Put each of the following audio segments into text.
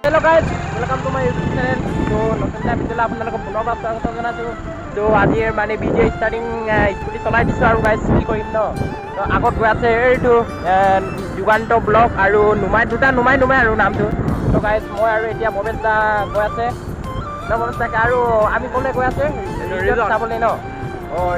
Hello guys, welcome to my YouTube channel. So নতুন এটা ভিডিঅ'লৈ আপোনালোকক পুনৰ স্বাগত জনাইছোঁ। তো আজিৰ মানে ভিডিঅ' ষ্টাৰ্টিং স্কুটি চলাই দিছোঁ আৰু গাইজ কি কৰিম ন। তো আগত গৈ আছে এইটো যুগান্ত ব্লগ আৰু নুমাই দুটা নুমাই আৰু নামটো। তো গাইজ মই আৰু এতিয়া ভৱেশ দা গৈ আছে ভৱেশ দাকে আৰু আমি ক'লৈ গৈ আছে ৰিজৰ্ট চাবলৈ ন।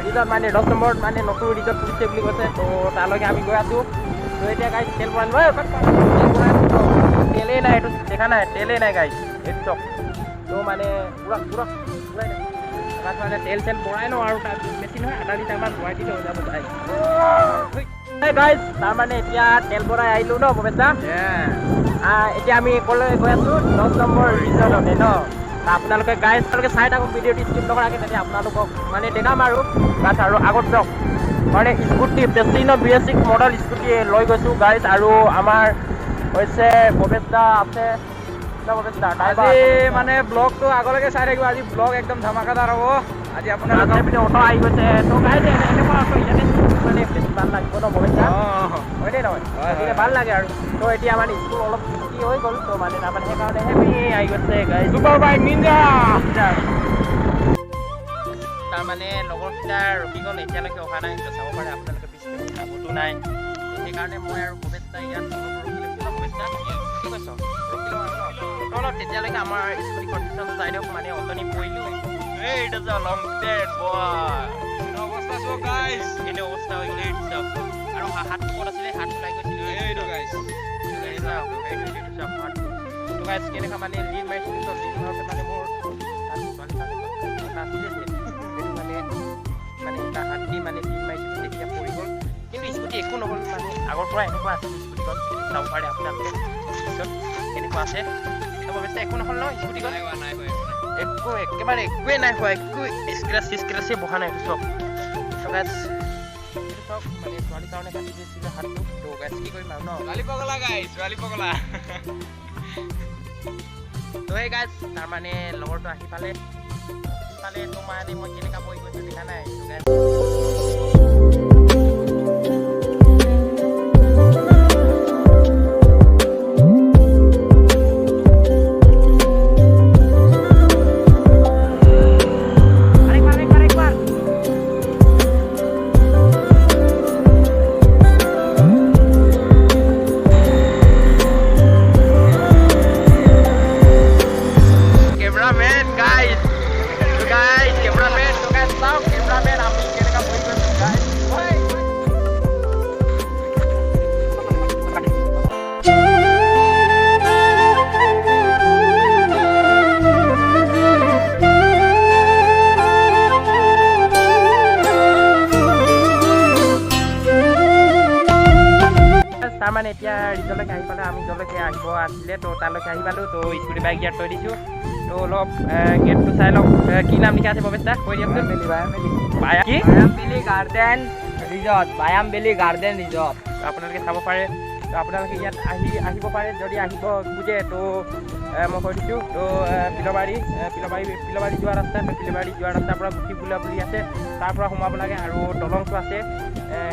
ৰিজৰ্ট মানে 10 নম্বৰত মানে নতুন ৰিজৰ্ট খুলিছে বুলি কৈছে। তো তালৈকে আমি গৈ আছোঁ। তো এতিয়া গাইজ তেল ভৰাই তেলেই নাই, এইটো দেখা নাই তেলেই নাই গাইজ এইটো চক। তো মানে পুৰা মানে তেল ভৰাই লওঁ আৰু তাত বেছি নহয় আধা লিটাৰমান ভৰাই দিলে হৈ যাব গাইজ। তাৰমানে এতিয়া তেল ভৰাই আহিলোঁ ন ভৱেশ দা। এতিয়া আমি ক'লৈ গৈ আছোঁ 10 নম্বৰ ৰিজৰ্টতে ন। আপোনালোকে গাইজ চাই থাকক ভিডিঅ'টো স্কিপ নকৰাকৈ, তেতিয়া আপোনালোকক মানে দেখাম আৰু গাছ আৰু আগত যাওক মানে স্কুটি প্ৰেষ্টিনো BS6 মডেল স্কুটি লৈ গৈছোঁ গাইজ। আৰু আমাৰ হৈছে ভৱেশ দা আছে আজি মানে ব্লগটো আগলৈকে চাই থাকিব। আজি ব্লগ একদম ধামাকাদাৰ হ'ব। আজি আপোনাৰ পিনে অটো আহি গৈছে। তো গাইজ এনেকুৱা অটো ইয়াতে মানে বেছি ভাল লাগিব ন ভৱেশ দা, হয়নে নহয়? ভাল লাগে আৰু। তো এতিয়া মানে স্কুল অলপ ছুটি হৈ গ'ল, তো মানে তাৰমানে সেইকাৰণে হেপি আহি গৈছে গাইজ চুপাৰ বাইক নিনজা। তাৰমানে লগৰকেইটা ৰখি গ'ল, এতিয়ালৈকে অহা নাই। তো চাব পাৰে আপোনালোকে পিছতে আগতো নাই। সেইকাৰণে মই আৰু ভৱেশ দা ইয়াত ভৱেশ দা কি কৈছ ৰখি লওঁ আৰু ন তেতিয়ালৈকে আমাৰ স্কুটি কণ্ডিশ্যন চাই দিয়ক। মানে অথনি পৰিলোঁ এইটো যে লং ডেট অৱস্থা চব গাইজ, এইটো অৱস্থা হৈ গ'ল এইটো চব। আৰু হাত ক'ত আছিলে, হাত ওলাই গৈছিল এইটো গাইজ। তো গাইজ কেনেকুৱা মানে লিড মাৰিছিলোঁ। তো লিড মাৰোঁতে মানে মোৰ নাছিলে যে সেইটো মানে এটা হাত দি মানে লিড মাৰিছিলোঁ, তেতিয়া পৰি গ'ল। কিন্তু স্কুটি একো নহ'ল, মানে আগৰ পৰা এনেকুৱা আছিল স্কুটিখন চাব পাৰে আপোনালোকে পিছত এনেকুৱা আছে। তো ভাবিছে একো নহ'ল ন স্কুটিখন, একো একেবাৰে একোৱে নাই হোৱা, একো স্ক্ৰেচে বহা নাই এইটো চব। তো গাইজ এইটো চব মানে ছোৱালীৰ কাৰণে কাটি দিছিলে হাতটো। তো গাইজ কি কৰিম আৰু ন ছোৱালী পগলা গাইজ, ছোৱালী পগলা। তো সেই গাইজ তাৰমানে লগৰটো আহি পালে তো মানে মই কেনেকুৱা বহি গৈছোঁ দেখা নাই। তো গাইজ তাৰমানে এতিয়া ৰিজৰ্টলৈকে আহি পালে, আমি য'লৈকে আহিব আছিলে তো তালৈকে আহি পালোঁ। তো স্কুটি বাইক ইয়াত থৈ দিছোঁ। তো অলপ গেটটো চাই লওক কি নাম লিখা আছে ভৱেশ দা কৈ দিয়কচোন। বায়ামবেলি গাৰ্ডেন ৰিজৰ্ট, বায়ামবেলি গাৰ্ডেন ৰিজৰ্ট। আপোনালোকে চাব পাৰে। তো আপোনালোকে ইয়াত আহিব পাৰে যদি আহিব খোজে। তো মই কৈ দিছোঁ। তো পিলবাৰী যোৱা ৰাস্তা, পিলবাৰী যোৱা ৰাস্তাৰ পৰা গুটি বোলা বুলি আছে, তাৰ পৰা সোমাব লাগে। আৰু দলংটো আছে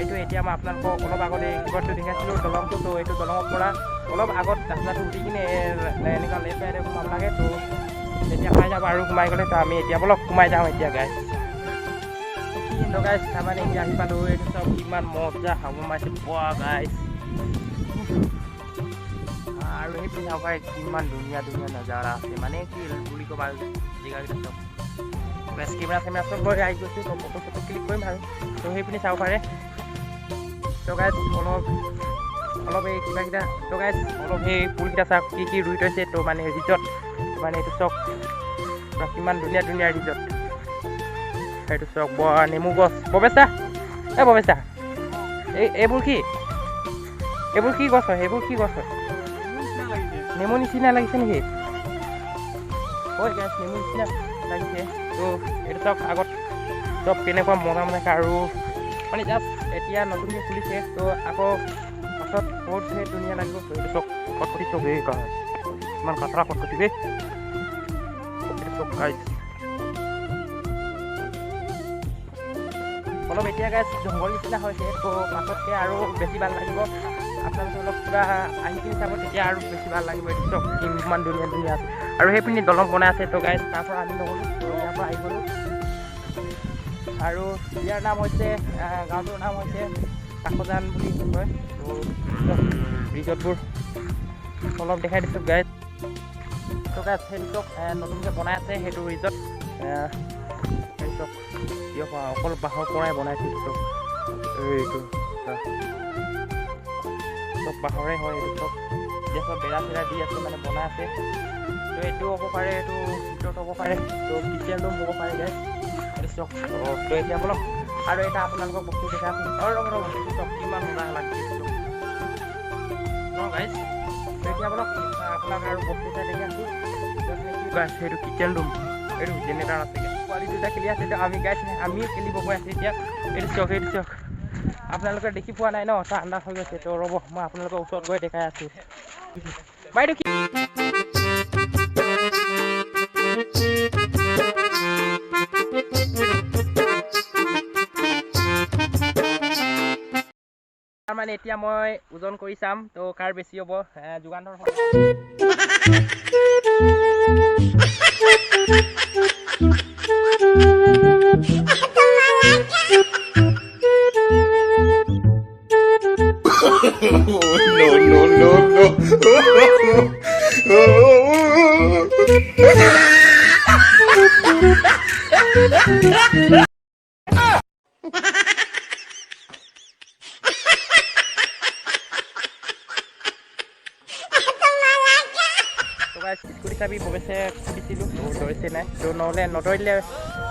এইটো, এতিয়া মই আপোনালোকক অলপ আগতে কিবাৰটো দেখাইছিলোঁ দলংটো। তো এইটো দলঙৰ পৰা অলপ আগত ৰাস্তাটো উঠি কিনে এনেকুৱা লেফ্ট চাইডে সোমাব লাগে। তো তেতিয়া পাই যাব আৰু সোমাই গ'লে। তো আমি এতিয়া বলক সোমাই যাওঁ এতিয়া গাইজ। কিন্তু গাইজ তাৰমানে এতিয়া আহি পালোঁ। এইটো চব কিমান মজা হাৱা মাৰিছে পোৱা গাইজ। আৰু সেই পিনে চাব পাৰে কিমান ধুনীয়া নজাৰা আছে, মানে কি বুলি ক'ম আৰু জেগাকেইটা চব বেছ কেমেৰা চব গৈ আহি গৈছোঁ। তো ফটো ক্লিক কৰিম আৰু। তো সেইপিনে চাব পাৰে। তো গাইজ অলপ এই কিবাকেইটা তো গাইজ অলপ সেই ফুলকেইটা চাওক কি ৰুই থৈছে। তো মানে ৰিজৰ্ট মানে এইটো চক কিমান ধুনীয়া ৰিজৰ্ট। সেইটো চক নেমু গছ। ভৱেশ দা ভৱেশ দা এইবোৰ কি গছ হয়? এইবোৰ কি গছ হয়? নেমু নিচিনা লাগিছে নেকি? হয় গাইজ নেমু নিচিনা লাগিছে। তো এইটো চক আগত চব কেনেকুৱা মজা আৰু মানে জাষ্ট এতিয়া নতুনকৈ খুলিছে। তো আকৌ পাছত বহুত ধুনীয়া লাগিব। তো এইটো চক খটখটি চক এই গাইজ ইমান কাঠৰা খটখটি এইটো চক গাইজ। অলপ এতিয়া গাইজ জংঘল নিচিনা হৈছে। তো পাছতকৈ আৰু বেছি ভাল লাগিব। আপোনালোকে অলপ কিবা আহি কিনি চাব, তেতিয়া আৰু বেছি ভাল লাগিব। এইটো চাওক কিমান ধুনীয়া ধুনীয়া আছে, আৰু সেইপিনি দলং বনাই আছে। তো গাইজ তাৰ পৰা আমি নগ'লোঁ, ইয়াৰ পৰা আহি গ'লোঁ। আৰু ইয়াৰ নাম হৈছে গাঁওটোৰ নাম হৈছে কাকজান বুলি কয়। তো ৰিজৰ্টবোৰ অলপ দেখাই দিছোঁ গাইজ। তো গাইজ সেইটো চাওক নতুনকৈ বনাই আছে সেইটো ৰিজৰ্ট। সেইটো চাওক অকল বাঁহৰ পৰাই বনাইছে। চাওক এইটো চব বাঁহৰে হয়। এইটো চব এতিয়া চব বেৰা চেৰা দি আছে, মানে বনাই আছে। তো এইটো হ'ব পাৰে, এইটো ভিতৰত হ'ব পাৰে, তো কিচেন ৰুম হ'ব পাৰে গাইজ। এইটো চাওক। তো এতিয়া বলক আৰু এটা আপোনালোকক বস্তু দেখাই আছোঁ। ৰ'ব চাওক কিমান মজা লাগিছে ন গাইজ। তো এতিয়া বলক আপোনাক আৰু বস্তু এটা দেখি আছোঁ। সেইটো কিচেন ৰুম, এইটো জেনেৰেটাৰ আছে। পোৱালি দুটা খেলি আছে, আমি গাইজ আমিও খেলিব গৈ আছোঁ এতিয়া। এইটো চাওক আপোনালোকে দেখি পোৱা নাই ন, তাৰ আন্দাজ হৈ গৈছে। তো ৰ'ব মই আপোনালোকৰ ওচৰত গৈ দেখাই আছোঁ। বাইদেউ কি মানে এতিয়া মই ওজন কৰি চাম, তো কাৰ বেছি হ'ব। যোগানৰ স্কুটি চাবি প্ৰৱেশে সুধিছিলোঁ, ধৰিছে নাই। তো নহ'লে নধৰিলে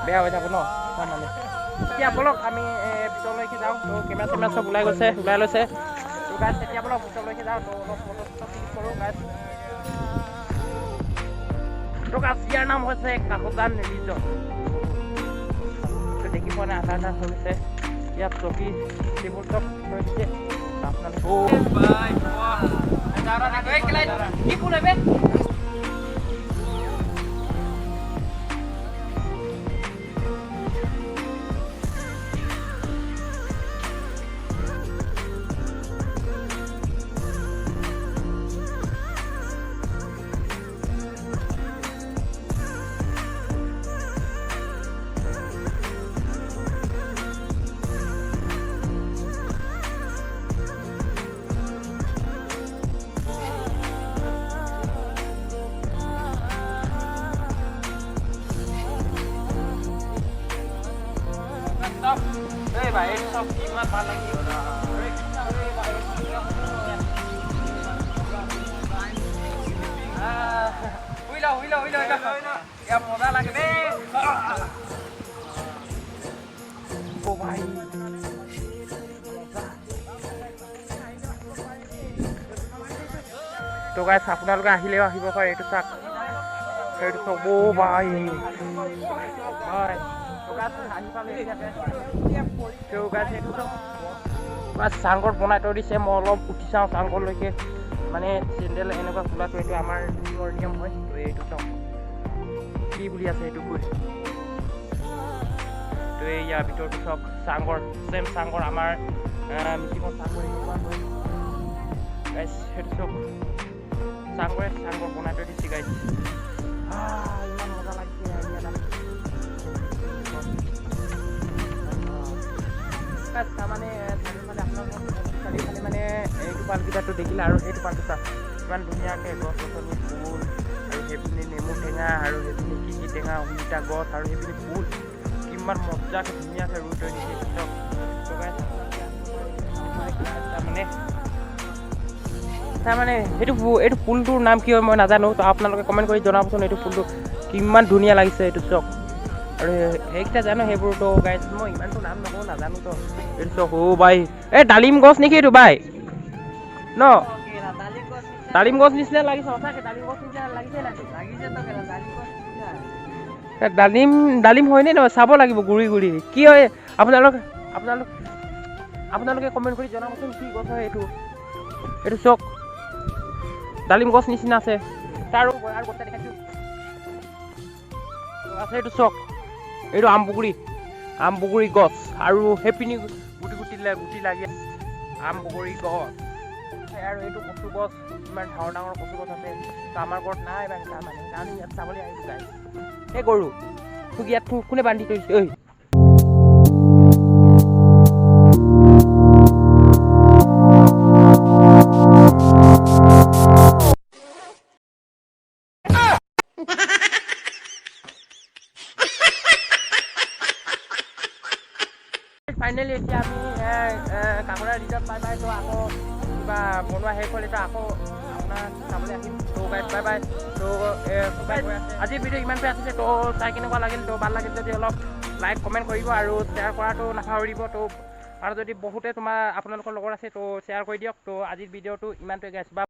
বেয়া হৈ যাব ন মানে। এতিয়া বলক আমি ভিতৰলৈকে যাওঁ। তো কেমেৰা চেমেৰা চব ওলাই লৈছে। তো গাইজ এতিয়া বলক ভিতৰলৈকে যাওঁ। তো অলপ ফটো ক্লিক কৰোঁ গাইজ। তো গাইজ ইয়াৰ নাম হৈছে কাকজান ৰিজৰ্ট। তো দেখি পোৱা নাই, আধা হৈছে। ইয়াত চকী টেবুল চব থৈ দিছে। আপোনালোকে ভাই এইটো চব কিমান ভাল লাগিব। মজা লাগে দেই। তো গাইজ আপোনালোকে আহিলেও আহিব পাৰে। এইটো চাওক, এইটো চাওক ভাই চাংঘৰ বনাই থৈ দিছে। মই অলপ উঠি চাওঁ চাংঘৰলৈকে, মানে চেণ্ডেল এনেকুৱা খোলাটো এইটো আমাৰ নিয়ম হয়। তো এইটো চাওক কি বুলি আছে এইটো কৈ। তো ইয়াৰ ভিতৰতো চাওক চাংঘৰ, চেম চাংঘৰ আমাৰ মিচিঙৰ চাংঘৰ এনেকুৱা হয় গাইজ। সেইটো চাওক চাংঘৰ বনাই থৈ দিছে গাইজ। ইমান মজা লাগিছে। মানে চাৰিওফালে মানে এইটো পালকেইটাটো দেখিলে, আৰু সেইটো পালটো চাওক ইমান ধুনীয়াকৈ গছ গছনি ফুল, আৰু সেইপিনি নেমু টেঙা, আৰু সেইপিনি কি টেঙা অমিতা গছ, আৰু সেইপিনি ফুল কিমান মজাকৈ ধুনীয়াকৈ ৰুই থৈ দিছে। তাৰমানে এইটো ফুলটোৰ নাম কি হয় মই নাজানো। তো আপোনালোকে কমেণ্ট কৰি জনাবচোন এইটো ফুলটো কিমান ধুনীয়া লাগিছে। এইটো চাওক, আৰু সেইকেইটা জানো সেইবোৰতো গাইজ মই ইমানটো নাম নকওঁ, নাজানো। তো এইটো চাওক ভাই এই ডালিম গছ নেকি এইটো ভাই ন? ডালিম গছ নিচিনা লাগিছে সঁচাকৈ। ডালিম গছ নিচিনা লাগিছে ডালিম হয়নে নহয় চাব লাগিব গুৰি কি হয়। আপোনালোকে কমেণ্ট কৰি জনাবচোন কি গছ হয় এইটো। এইটো চাওক ডালিম গছ নিচিনা আছে। তাৰ আৰু গছ দেখাইছোঁ আছে। এইটো চাওক এইটো আমবগৰী গছ, আৰু সেইপিনি গুটি লাগি আম বগৰী গছ। আৰু এইটো কচু গছ ইমান ডাঙৰ কচু গছ আছে তো আমাৰ ঘৰত নাই বা তাৰ মানে আমি ইয়াত চাবলৈ আহিছোঁ গাইছ এই গৰু তোক ইয়াত কোনে বান্ধি থৈছে ঐ ফাইনেলি এতিয়া আমি কাকৰা ৰিজৰ্ট পাই তো আকৌ কিবা বনোৱা শেষ হ'ল এতিয়া আকৌ আপোনাৰ চাবলৈ আহিম তো গাইছ বাই বাই তো আজিৰ ভিডিঅ' ইমানকৈ আছিলে তো চাই কেনেকুৱা লাগিল তো ভাল লাগিল যদি অলপ লাইক কমেণ্ট কৰিব আৰু শ্বেয়াৰ কৰাটো নাপাহৰিব তো আৰু যদি বহুতে আপোনালোকৰ লগত আছে তো শ্বেয়াৰ কৰি দিয়ক তো আজিৰ ভিডিঅ'টো ইমানটোৱে গাইছ বা